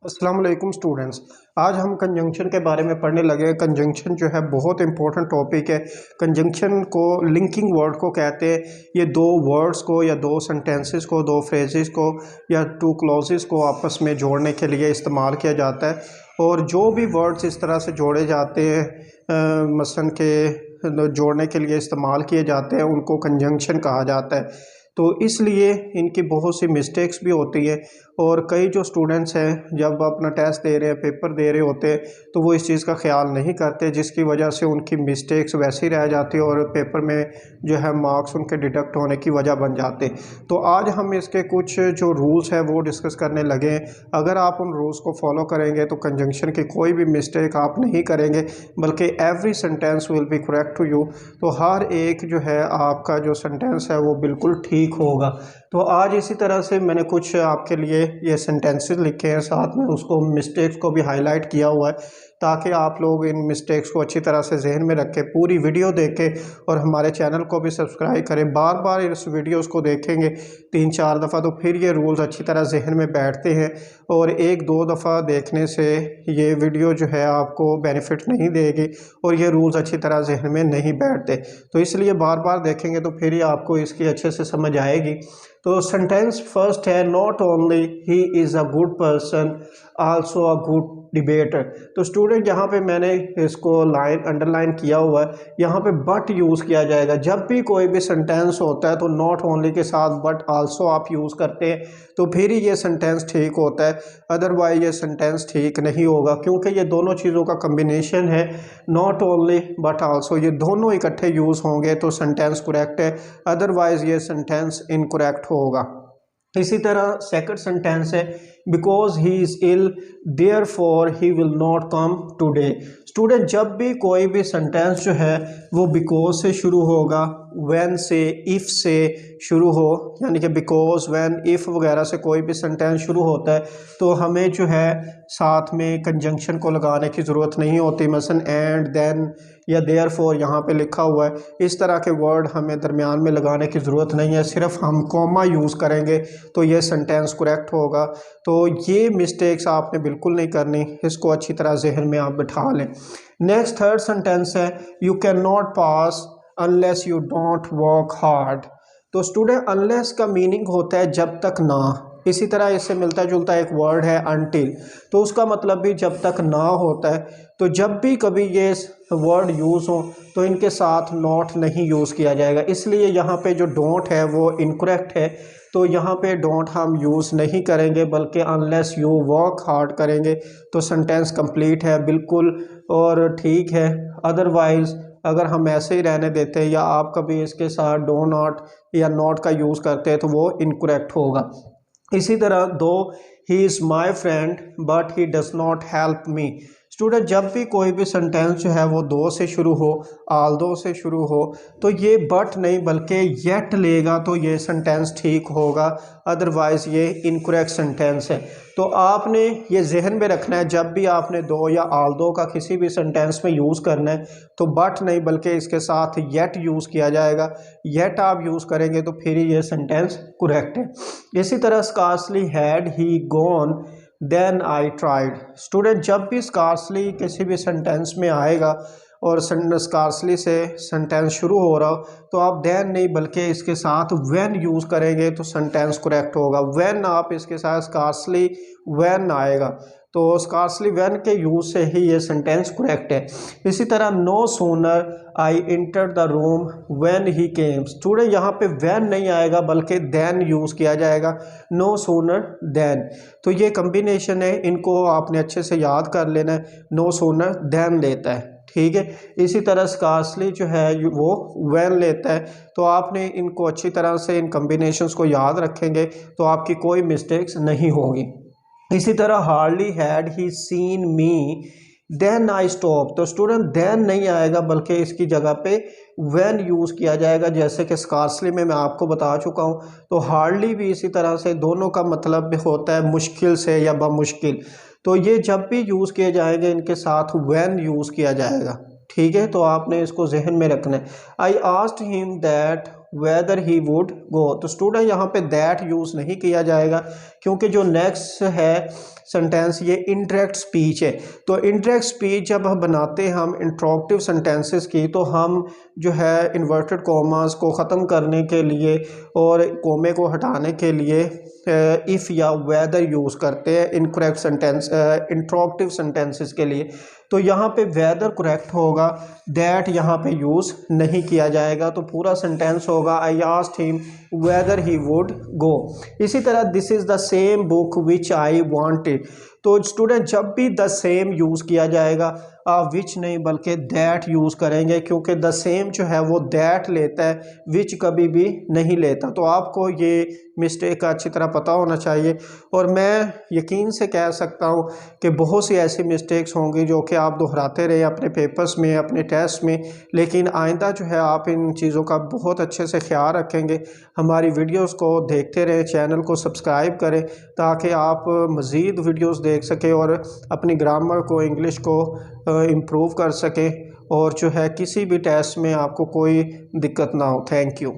अस्सलाम वालेकुम स्टूडेंट्स। आज हम कंजंक्शन के बारे में पढ़ने लगे हैं। कंजंक्शन जो है बहुत इंपॉर्टेंट टॉपिक है। कंजंक्शन को लिंकिंग वर्ड को कहते हैं। ये दो वर्ड्स को या दो सेंटेंसेस को, दो फ्रेजेस को या टू क्लॉजेस को आपस में जोड़ने के लिए इस्तेमाल किया जाता है। और जो भी वर्ड्स इस तरह से जोड़े जाते हैं मसलन के जोड़ने के लिए इस्तेमाल किए जाते हैं उनको कंजंक्शन कहा जाता है। तो इसलिए इनकी बहुत सी मिस्टेक्स भी होती है। और कई जो स्टूडेंट्स हैं जब अपना टेस्ट दे रहे हैं, पेपर दे रहे होते हैं, तो वो इस चीज़ का ख्याल नहीं करते, जिसकी वजह से उनकी मिस्टेक्स वैसे ही रह जाती है और पेपर में जो है मार्क्स उनके डिडक्ट होने की वजह बन जाते हैं। तो आज हम इसके कुछ जो रूल्स हैं वो डिस्कस करने लगे हैं। अगर आप उन रूल्स को फॉलो करेंगे तो कंजंक्शन की कोई भी मिस्टेक आप नहीं करेंगे, बल्कि every sentence will be correct to you. तो हर एक जो है आपका जो सेंटेंस है वो बिल्कुल ठीक होगा। तो आज इसी तरह से मैंने कुछ आपके लिए ये सेंटेंसेस लिखे हैं, साथ में उसको मिस्टेक्स को भी हाईलाइट किया हुआ है, ताकि आप लोग इन मिस्टेक्स को अच्छी तरह से जहन में रखें, पूरी वीडियो देखें और हमारे चैनल को भी सब्सक्राइब करें। बार बार इस वीडियोस को देखेंगे 3-4 दफ़ा तो फिर ये रूल्स अच्छी तरह जहन में बैठते हैं। और 1-2 दफ़ा देखने से ये वीडियो जो है आपको बेनिफिट नहीं देगी और ये रूल्स अच्छी तरह जहन में नहीं बैठते। तो इसलिए बार बार देखेंगे तो फिर ही आपको इसकी अच्छे से समझ आएगी। तो सेंटेंस फर्स्ट है, not only he is a good person also a good debater. तो स्टूडेंट यहाँ पे मैंने इसको लाइन अंडरलाइन किया हुआ है, यहाँ पे बट यूज़ किया जाएगा। जब भी कोई भी सेंटेंस होता है तो नॉट ओनली के साथ बट आल्सो आप यूज़ करते हैं तो फिर ही ये सेंटेंस ठीक होता है, अदरवाइज ये सेंटेंस ठीक नहीं होगा, क्योंकि ये दोनों चीज़ों का कम्बिनेशन है। नॉट ओनली बट आल्सो ये दोनों इकट्ठे यूज़ होंगे तो सेंटेंस करेक्ट है, अदरवाइज ये सेंटेंस इनकरेक्ट होगा। इसी तरह सेकंड सेंटेंस है, because he is ill therefore he will not come today. Student जब भी कोई भी सेंटेंस जो है वो बिकॉज से शुरू होगा, व्हेन से, इफ़ से शुरू हो, यानी कि बिकॉज, व्हेन, इफ़ वगैरह से कोई भी सेंटेंस शुरू होता है तो हमें जो है साथ में कंजंक्शन को लगाने की ज़रूरत नहीं होती। मसलन एंड, देन या देयर फॉर यहाँ पे लिखा हुआ है, इस तरह के वर्ड हमें दरमियान में लगाने की ज़रूरत नहीं है, सिर्फ हम कॉमा यूज़ करेंगे तो ये सेंटेंस करेक्ट होगा। तो ये मिस्टेक्स आपने बिल्कुल नहीं करनी, इसको अच्छी तरह जहन में आप बिठा लें। नेक्स्ट थर्ड सेंटेंस है, you can not pass unless you don't work hard. तो स्टूडेंट अनलेस का मीनिंग होता है जब तक ना। इसी तरह इससे मिलता जुलता एक वर्ड है अनटिल, तो उसका मतलब भी जब तक ना होता है। तो जब भी कभी ये वर्ड यूज़ हो तो इनके साथ नॉट नहीं यूज़ किया जाएगा, इसलिए यहाँ पे जो डोंट है वो इनकरेक्ट है। तो यहाँ पे डोंट हम यूज़ नहीं करेंगे, बल्कि अनलेस यू वर्क हार्ड करेंगे तो सेंटेंस कंप्लीट है बिल्कुल और ठीक है। अदरवाइज़ अगर हम ऐसे ही रहने देते हैं या आप कभी इसके साथ डो नॉट या नॉट का यूज़ करते हैं तो वो इनकरेक्ट होगा। इसी तरह दो he is my friend but he does not help me. Student जब भी कोई भी सेंटेंस जो है वो दो से शुरू हो, आल दो से शुरू हो, तो ये बट नहीं बल्कि येट लेगा तो ये सेंटेंस ठीक होगा, अदरवाइज़ ये इनकरेक्ट सेंटेंस है। तो आपने ये जहन में रखना है, जब भी आपने दो या आल दो का किसी भी सेंटेंस में यूज़ करना है तो बट नहीं बल्कि इसके साथ येट यूज़ किया जाएगा। येट आप यूज़ करेंगे तो फिर ये सेंटेंस करेक्ट है। इसी तरह scarcely had he gone then I tried. Student जब भी स्कार्सली किसी भी सेंटेंस में आएगा और स्कार्सली से सेंटेंस शुरू हो रहा हो तो आप देन नहीं बल्कि इसके साथ व्हेन यूज़ करेंगे तो सेंटेंस करेक्ट होगा। व्हेन आप इसके साथ स्कार्सली व्हेन आएगा तो स्कार्सली व्हेन के यूज़ से ही ये सेंटेंस करेक्ट है। इसी तरह no sooner I enter the room when he came. Student यहाँ पे व्हेन नहीं आएगा बल्कि देन यूज़ किया जाएगा, नो सूनर देन। तो ये कम्बिनेशन है, इनको आपने अच्छे से याद कर लेना है, नो सूनर देन लेता है, ठीक है। इसी तरह स्कार्सली जो है वो व्हेन लेता है। तो आपने इनको अच्छी तरह से इन कम्बिनेशंस को याद रखेंगे तो आपकी कोई मिस्टेक्स नहीं होगी। इसी तरह hardly had he seen me then I stop. तो स्टूडेंट देन नहीं आएगा बल्कि इसकी जगह पे व्हेन यूज़ किया जाएगा, जैसे कि स्कार्सली में मैं आपको बता चुका हूँ। तो हार्डली भी इसी तरह से, दोनों का मतलब भी होता है मुश्किल से या बमुश्किल। तो ये जब भी यूज़ किए जाएंगे इनके साथ व्हेन यूज़ किया जाएगा, ठीक है। तो आपने इसको जहन में रखना है। I asked him that whether he would go. तो स्टूडेंट यहाँ पे दैट यूज़ नहीं किया जाएगा, क्योंकि जो नेक्स्ट है सेंटेंस ये इंटरेक्ट स्पीच है। तो इंटरेक्ट स्पीच जब हम बनाते हैं हम इंट्रोगेटिव सेंटेंसेस की, तो हम जो है इन्वर्टेड कॉमास को ख़त्म करने के लिए और कोमे को हटाने के लिए इफ़ या वेदर यूज़ करते हैं इनकरेक्ट सेंटेंस इंट्रोगेटिव सेंटेंसेस के लिए। तो यहाँ पे वेदर करेक्ट होगा, दैट यहाँ पे यूज़ नहीं किया जाएगा। तो पूरा सेंटेंस होगा I asked him weather he would go. इसी तरह this is the same book which I wanted. तो स्टूडेंट जब भी द सेम यूज़ किया जाएगा आप विच नहीं बल्कि दैट यूज़ करेंगे, क्योंकि द सेम जो है वो दैट लेता है, विच कभी भी नहीं लेता। तो आपको ये मिस्टेक अच्छी तरह पता होना चाहिए, और मैं यकीन से कह सकता हूँ कि बहुत सी ऐसी मिस्टेक्स होंगी जो कि आप दोहराते रहे अपने पेपर्स में, अपने टेस्ट में, लेकिन आइंदा जो है आप इन चीज़ों का बहुत अच्छे से ख्याल रखेंगे। हमारी वीडियोस को देखते रहें, चैनल को सब्सक्राइब करें ताकि आप मज़ीद वीडियोस देख सकें और अपनी ग्रामर को, इंग्लिश को इम्प्रूव कर सकें, और जो है किसी भी टेस्ट में आपको कोई दिक्कत ना हो। Thank you.